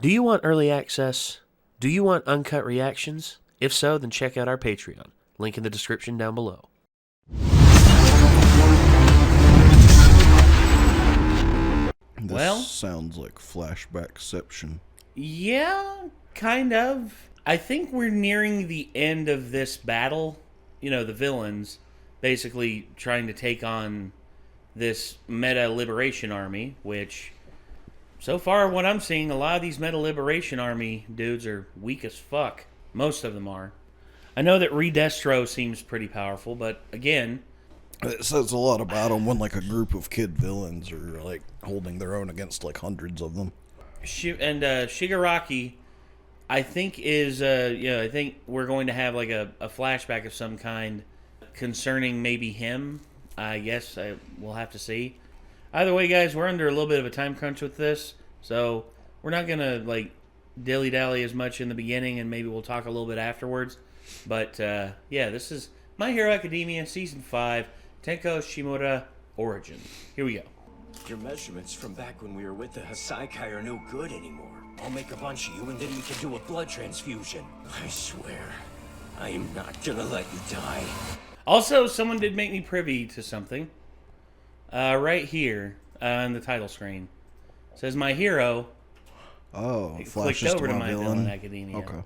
Do you want early access? Do you want uncut reactions? If so, then check out our Patreon. Link in the description down below. This sounds like flashbackception. Yeah, kind of. I think we're nearing the end of this battle. You know, the villains basically trying to take on this meta liberation army, which so far what I'm seeing, a lot of these meta liberation army dudes are weak as fuck. Most of them are. I know that Redestro seems pretty powerful, but again, it says a lot about them when like a group of kid villains are like holding their own against like hundreds of them. Shigaraki, I think is I think we're going to have like a flashback of some kind concerning maybe him. I guess we'll have to see. Either way, guys, we're under a little bit of a time crunch with this, so we're not gonna like dilly-dally as much in the beginning, and maybe we'll talk a little bit afterwards. But yeah, this is My Hero Academia Season 5, Tenko Shimura Origin. Here we go. Your measurements from back when we were with the Hasaikai are no good anymore. I'll make a bunch of you and then we can do a blood transfusion. I swear, I am not gonna let you die. Also, someone did make me privy to something. Right here on the title screen. It says My Hero. Oh, it clicked over to My Villain Academia. Okay.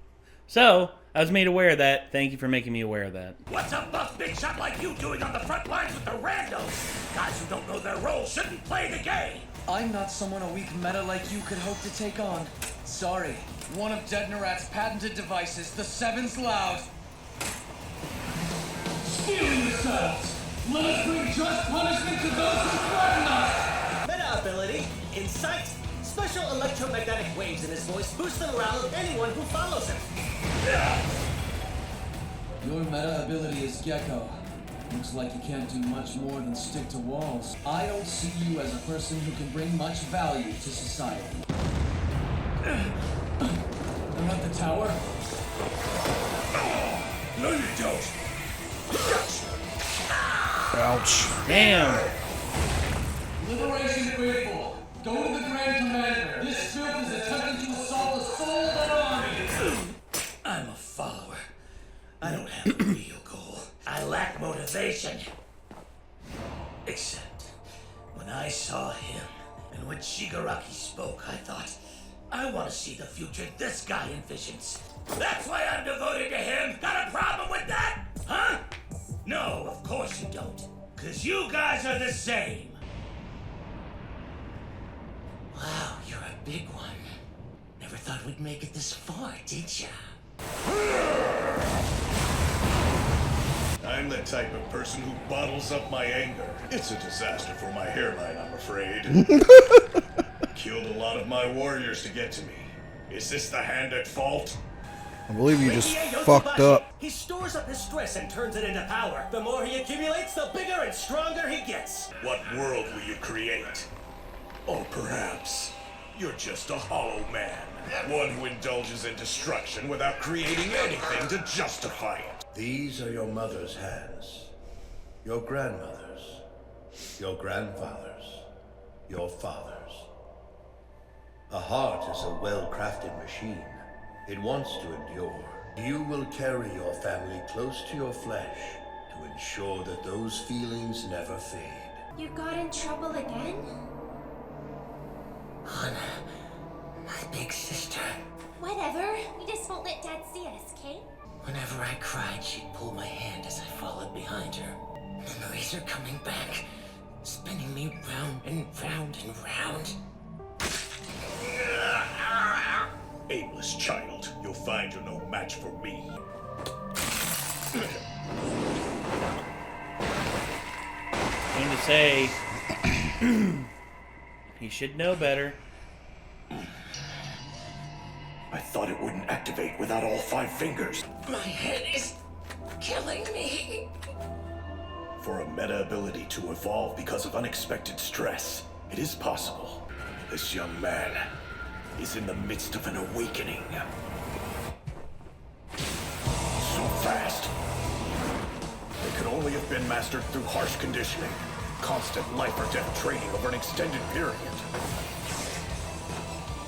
So, I was made aware of that. Thank you for making me aware of that. What's a buff big shot like you doing on the front lines with the randos? Guys who don't know their role shouldn't play the game. I'm not someone a weak meta like you could hope to take on. Sorry. One of Dednarat's patented devices, the Seven's Loud. Stealing yourselves! Let us bring just punishment to those who threaten us! Meta ability, Insight. Special electromagnetic waves in his voice boost the morale of anyone who follows him. Your meta ability is Gecko. Looks like you can't do much more than stick to walls. I don't see you as a person who can bring much value to society. They're at the tower? No, you don't. Ouch. Damn. Liberation faithful, go to the Grand Commander. This filth is attempting to assault a soul-born army. I'm a follower. I don't have a real goal. I lack motivation. Except, when I saw him, and when Shigaraki spoke, I thought, I want to see the future this guy envisions. That's why I'm devoted to him. Got a problem with that? Huh? No, of course you don't. Because you guys are the same. Wow, you're a big one. Never thought we'd make it this far, did ya? I'm the type of person who bottles up my anger. It's a disaster for my hairline, I'm afraid. Killed a lot of my warriors to get to me. Is this the hand at fault? I believe you just fucked up. He stores up his stress and turns it into power. The more he accumulates, the bigger and stronger he gets. What world will you create? Or perhaps you're just a hollow man. One who indulges in destruction without creating anything to justify it. These are your mother's hands, your grandmother's, your grandfather's, your father's. A heart is a well-crafted machine. It wants to endure. You will carry your family close to your flesh to ensure that those feelings never fade. You got in trouble again? Hana, my big sister. Whatever. We just won't let Dad see us, okay? Whenever I cried, she'd pull my hand as I followed behind her. Memories are coming back, spinning me round and round and round. Aimless child, you'll find you're no match for me. I'm going to say, he should know better. I thought it wouldn't activate without all 5 fingers. My head is killing me. For a meta ability to evolve because of unexpected stress, it is possible. This young man is in the midst of an awakening. So fast. It could only have been mastered through harsh conditioning, constant life or death training over an extended period.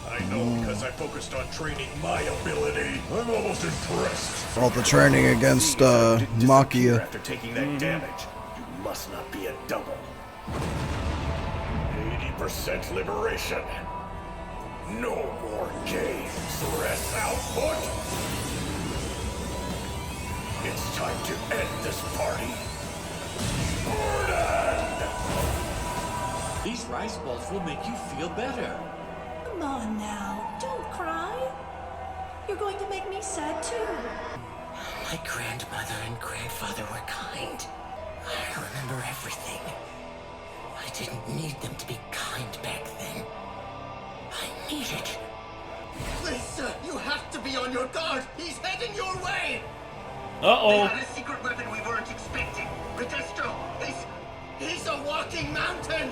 I know because I focused on training my ability. I'm almost impressed. All the training against Machia. After taking that damage, you must not be a double. 80% liberation. No more games. Less output. It's time to end this party. Burden! These rice balls will make you feel better. Come on now, don't cry. You're going to make me sad too. My grandmother and grandfather were kind. I remember everything. I didn't need them to be kind back then. I needed. Please, sir, you have to be on your guard. He's heading your way. Uh-oh. They had a secret weapon we weren't expecting. Redestro, he's a walking mountain.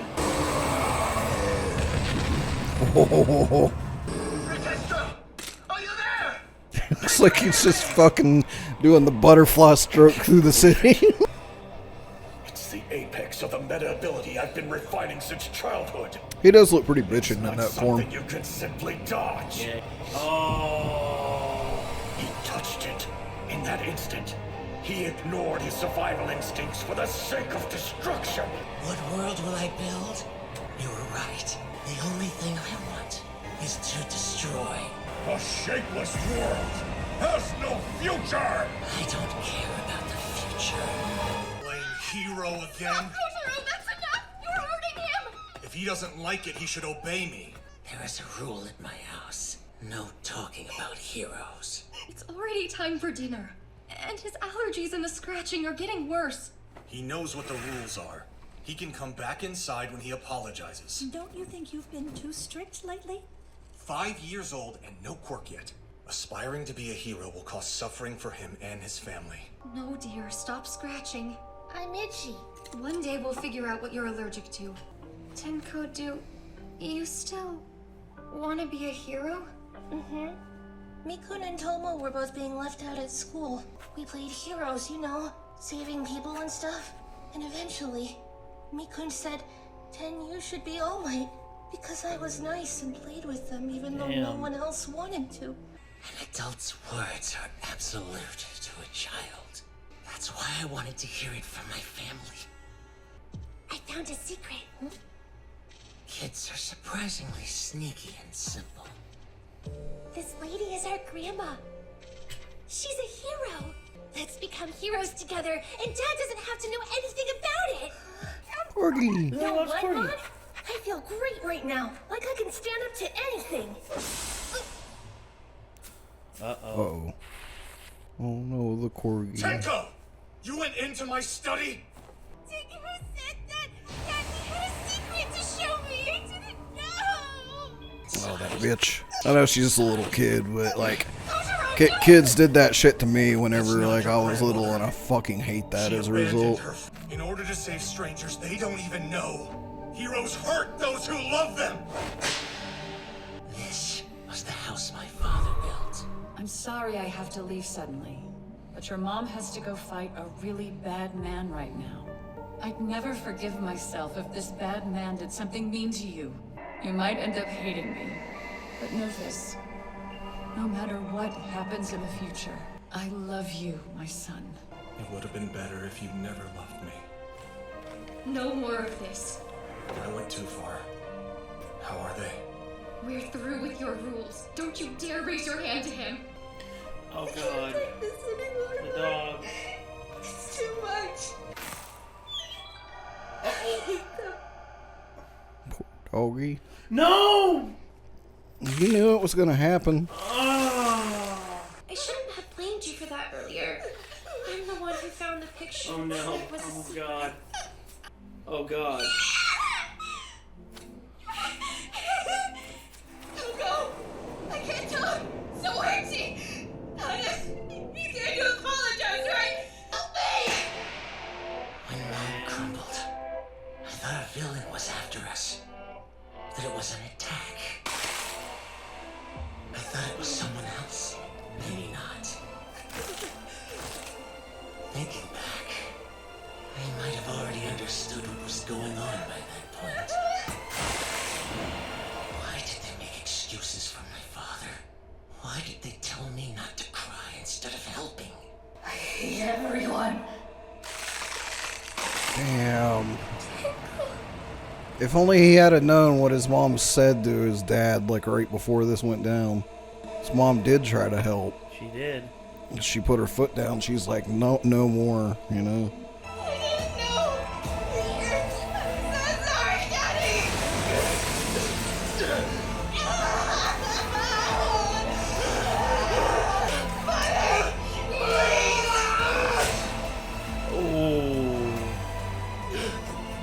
Redestro, are you there? Looks like he's just fucking doing the butterfly stroke through the city. It's the apex of the meta ability I've been refining since childhood. He does look pretty bitchin' in that form. Something you can simply dodge. Yeah. Oh. He touched it. In that instant, he ignored his survival instincts for the sake of destruction. What world will I build? You were right. The only thing I want is to destroy. A shapeless world has no future. I don't care about the future. Playing hero again? Kotaro, that's enough! You're hurting him! If he doesn't like it, he should obey me. There is a rule at my house. No talking about heroes. It's already time for dinner. And his allergies and the scratching are getting worse. He knows what the rules are. He can come back inside when he apologizes. Don't you think you've been too strict lately? 5 years old and no quirk yet. Aspiring to be a hero will cause suffering for him and his family. No, dear, stop scratching. I'm itchy. One day we'll figure out what you're allergic to. Tenko, do you still want to be a hero? Mm-hmm. Mikun and Tomo were both being left out at school. We played heroes, you know, saving people and stuff. And eventually, Mikun said, "Ten, you should be All Might," because I was nice and played with them even though no one else wanted to. An adult's words are absolute to a child. That's why I wanted to hear it from my family. I found a secret. Kids are surprisingly sneaky and simple. This lady is our grandma. She's a hero. Let's become heroes together, and Dad doesn't have to know anything about it. Corgi. You know what, Mom? I feel great right now. Like I can stand up to anything. Uh-oh. Oh no, the Corgi. Tenko! You went into my study? Who said that? Dad, he had a secret to show me. I didn't know. Oh, that bitch. I know she's just a little kid, but like, kids did that shit to me whenever like I was little, and I fucking hate that as a result. In order to save strangers they don't even know. Heroes hurt those who love them. This was the house my father built. I'm sorry I have to leave suddenly, but your mom has to go fight a really bad man right now. I'd never forgive myself if this bad man did something mean to you. You might end up hating me, but know this. No matter what happens in the future, I love you, my son. It would have been better if you never loved me. No more of this. I went too far. How are they? We're through with your rules. Don't you dare raise your hand to him. Oh god. The dog. It's too much. Doggy. No! You knew it was gonna happen. I shouldn't have blamed you for that earlier. I'm the one who found the picture. Oh no. It was a Oh god. Oh god. Don't go! I can't talk! So hurting! You can't apologize, right? Help me! When Mom crumbled, I thought a villain was after us. That it was an attack. I thought it was someone else. Maybe not. Thinking back, I might have already understood what was going on by Why did they tell me not to cry instead of helping? I hate everyone. Damn. If only he had known what his mom said to his dad, like right before this went down. His mom did try to help. She did. She put her foot down. She's like, no more, you know. I didn't know. I'm so sorry, Daddy.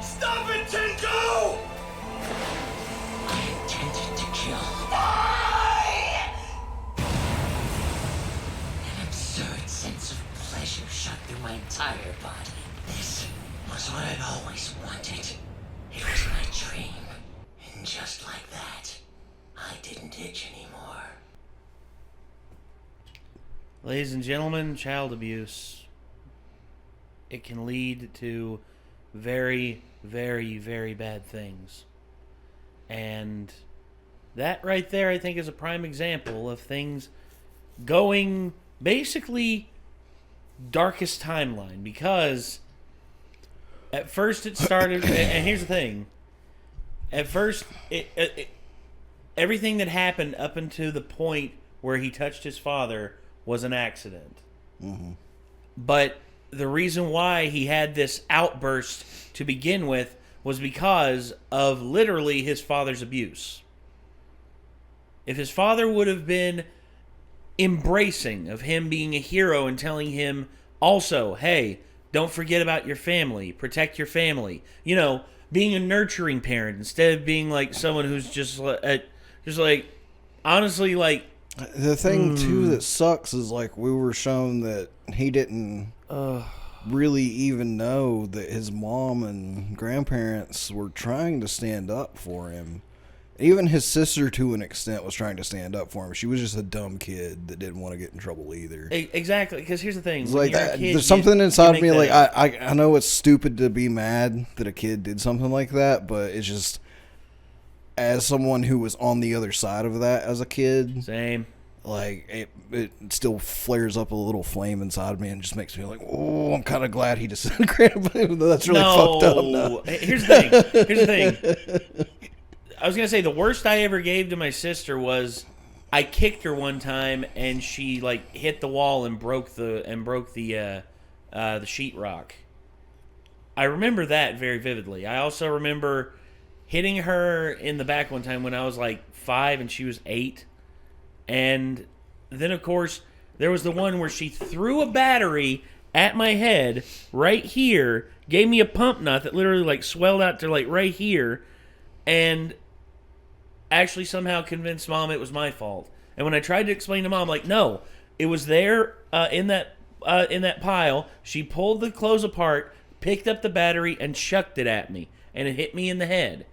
Stop it, Tenko! I intended to kill. An absurd sense of pleasure shot through my entire body. This was what I'd always wanted. It was my dream. And just like that, I didn't itch anymore. Ladies and gentlemen, child abuse. It can lead to very, very, very bad things. And that right there, I think, is a prime example of things going basically darkest timeline. Because at first it started, and here's the thing. At first, everything that happened up until the point where he touched his father was an accident. Mm-hmm. But the reason why he had this outburst to begin with was because of literally his father's abuse. If his father would have been embracing of him being a hero and telling him also, hey, don't forget about your family, protect your family, you know, being a nurturing parent instead of being like someone who's just like honestly like. The thing too that sucks is like we were shown that he didn't really even know that his mom and grandparents were trying to stand up for him. Even his sister, to an extent, was trying to stand up for him. She was just a dumb kid that didn't want to get in trouble either. Exactly, because here's the thing: it's like that, there's something inside me. Like I know it's stupid to be mad that a kid did something like that, but it's just, as someone who was on the other side of that as a kid, same. Like it still flares up a little flame inside me and just makes me like, oh, I'm kind of glad he disintegrated. That's really fucked up. No. Here's the thing. I was gonna say the worst I ever gave to my sister was I kicked her one time and she like hit the wall and broke the sheetrock. I remember that very vividly. I also remember hitting her in the back one time when I was like 5 and she was 8. And then, of course, there was the one where she threw a battery at my head right here, gave me a pump nut that literally like swelled out to like right here, and actually somehow convinced Mom it was my fault. And when I tried to explain to Mom, like, no, it was there in that pile. She pulled the clothes apart, picked up the battery, and chucked it at me, and it hit me in the head.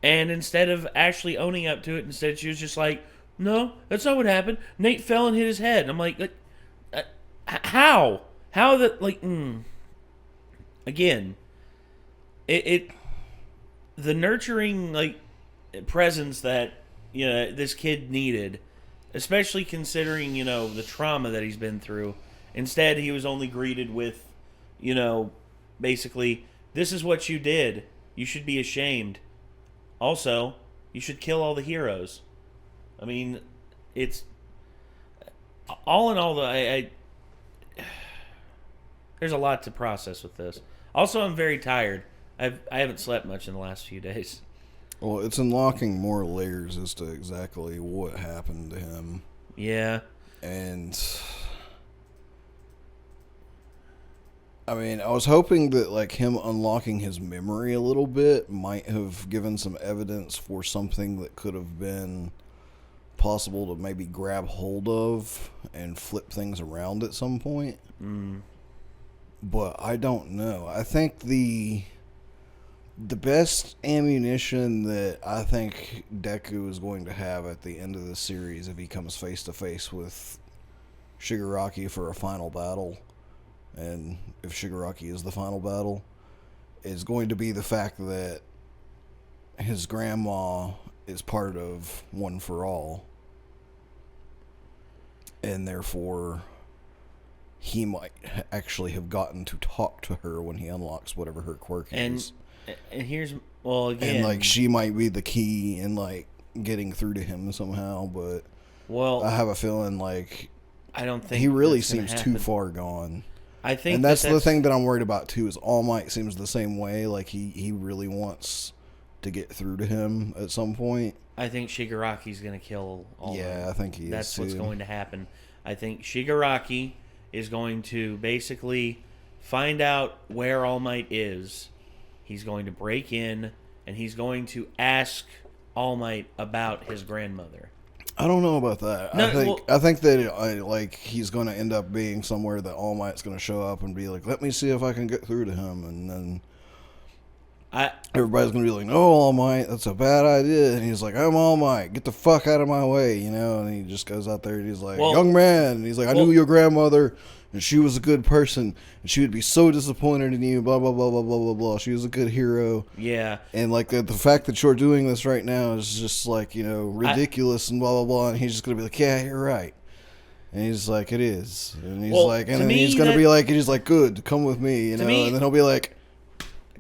And instead of actually owning up to it, instead she was just like, no, that's not what happened. Nate fell and hit his head. And I'm like how? How that, like, Again, the nurturing, like, presence that, you know, this kid needed, especially considering, you know, the trauma that he's been through. Instead, he was only greeted with, you know, basically, this is what you did. You should be ashamed. Also, you should kill all the heroes. I mean, it's all in all. There's a lot to process with this. Also, I'm very tired. I haven't slept much in the last few days. Well, it's unlocking more layers as to exactly what happened to him. Yeah, and I mean, I was hoping that like him unlocking his memory a little bit might have given some evidence for something that could have been possible to maybe grab hold of and flip things around at some point. But I don't know. I think the best ammunition that I think Deku is going to have at the end of the series, if he comes face to face with Shigaraki for a final battle, and if Shigaraki is the final battle, is going to be the fact that his grandma is part of One for All. and therefore he might actually have gotten to talk to her when he unlocks whatever her quirk is. And here's, well, again, and like she might be the key in like getting through to him somehow, but I have a feeling like I don't think he really seems too far gone. I think, and that's the thing that I'm worried about too. Is All Might seems the same way. Like he really wants to get through to him at some point. I think Shigaraki's going to kill All Might. Yeah, I think he is. That's what's going to happen. I think Shigaraki is going to basically find out where All Might is. He's going to break in, and he's going to ask All Might about his grandmother. I don't know about that. No, I think that he's going to end up being somewhere that All Might's going to show up and be like, "Let me see if I can get through to him," and then everybody's going to be like, "No, All Might, that's a bad idea." And he's like, "I'm All Might, get the fuck out of my way," you know. And he just goes out there and he's like, "Young man," and he's like, "I knew your grandmother, and she was a good person, and she would be so disappointed in you, blah, blah, blah, blah, blah, blah, blah. She was a good hero." Yeah. And, like, the fact that you're doing this right now is just, like, you know, ridiculous and blah, blah, blah. And he's just going to be like, "Yeah, you're right." And he's like, "It is." And he's like, and then he's going to be like, he's like, "Good, come with me," you know. And then he'll be like,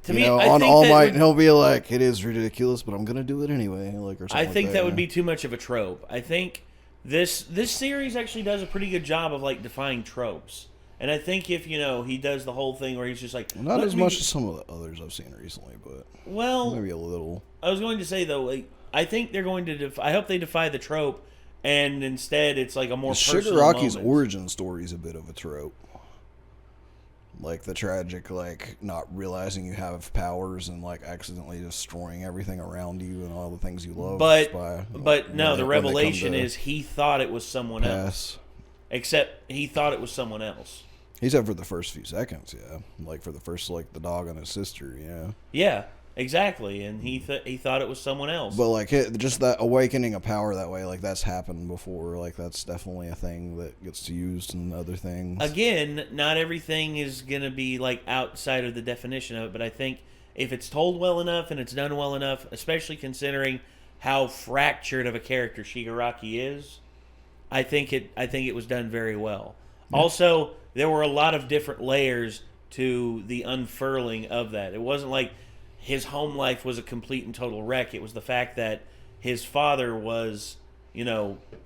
on All Might, and he'll be like, "It is ridiculous, but I'm going to do it anyway." Like, or something I think like that would be too much of a trope. I think this series actually does a pretty good job of like defying tropes, and I think if he does the whole thing where he's just like not as much as some of the others I've seen recently, but maybe a little. I was going to say though, like I think they're going to. I hope they defy the trope, and instead it's like a more personal Shigaraki's moment. origin story is a bit of a trope. Like the tragic, like not realizing you have powers and like accidentally destroying everything around you and all the things you love. But no, the revelation is he thought it was someone else. Except he thought it was someone else. He said for the first few seconds, yeah, like for the first like the dog and his sister, yeah. Yeah, exactly, and he thought it was someone else. But like just that awakening of power that way, like that's happened before. Like that's definitely a thing that gets used in other things. Again, not everything is gonna be like outside of the definition of it, but I think if it's told well enough and it's done well enough, especially considering how fractured of a character Shigaraki is, I think it was done very well. Yeah. Also, there were a lot of different layers to the unfurling of that. It wasn't like his home life was a complete and total wreck. It was the fact that his father was,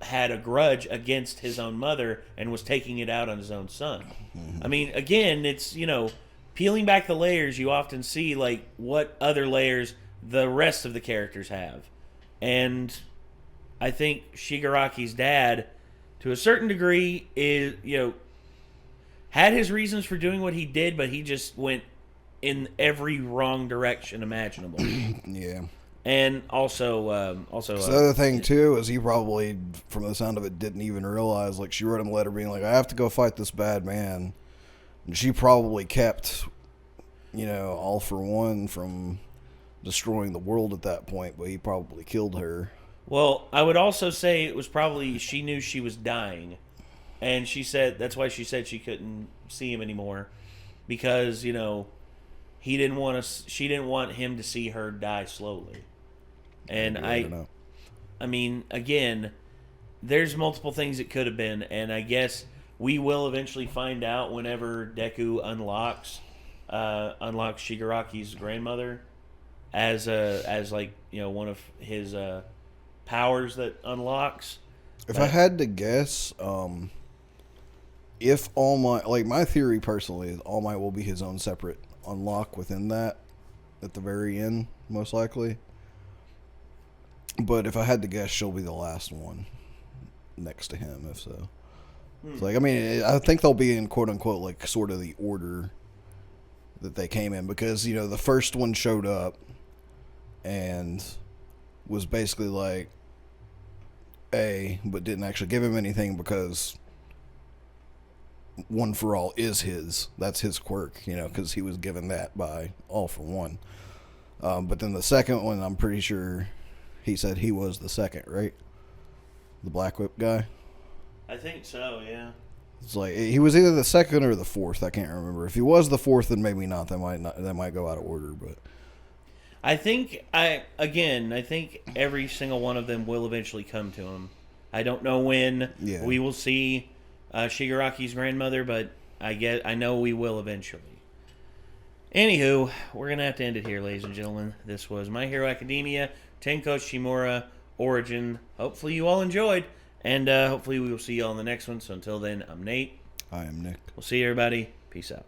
had a grudge against his own mother and was taking it out on his own son. Mm-hmm. I mean, again, it's, peeling back the layers, you often see, like, what other layers the rest of the characters have. And I think Shigaraki's dad, to a certain degree, is, had his reasons for doing what he did, but he just went in every wrong direction imaginable. Yeah. And also, the other thing too is he probably, from the sound of it, didn't even realize. Like she wrote him a letter being like, "I have to go fight this bad man," and she probably kept, All for One from destroying the world at that point, but he probably killed her. Well, I would also say it was probably she knew she was dying, and she said that's why she said she couldn't see him anymore, because she didn't want him to see her die slowly. And I mean, again, there's multiple things it could have been, and I guess we will eventually find out whenever Deku unlocks Shigaraki's grandmother as one of his powers that unlocks. If I had to guess, if All Might, like my theory personally is All Might will be his own separate unlock within that at the very end, most likely. But if I had to guess, she'll be the last one next to him, if so. It's like, I mean, I think they'll be in quote unquote like sort of the order that they came in, because the first one showed up and was basically like but didn't actually give him anything because One for All is his. That's his quirk, because he was given that by All for One. But then the second one, I'm pretty sure he said he was the second, right? The Black Whip guy? I think so, yeah. It's like he was either the second or the fourth. I can't remember. If he was the fourth, then maybe not. That might go out of order, but I think every single one of them will eventually come to him. I don't know when Yeah. we will see Shigaraki's grandmother, but I know we will eventually. Anywho, we're going to have to end it here, ladies and gentlemen. This was My Hero Academia, Tenko Shimura, Origin. Hopefully you all enjoyed, and hopefully we will see you all in the next one. So until then, I'm Nate. I am Nick. We'll see you, everybody. Peace out.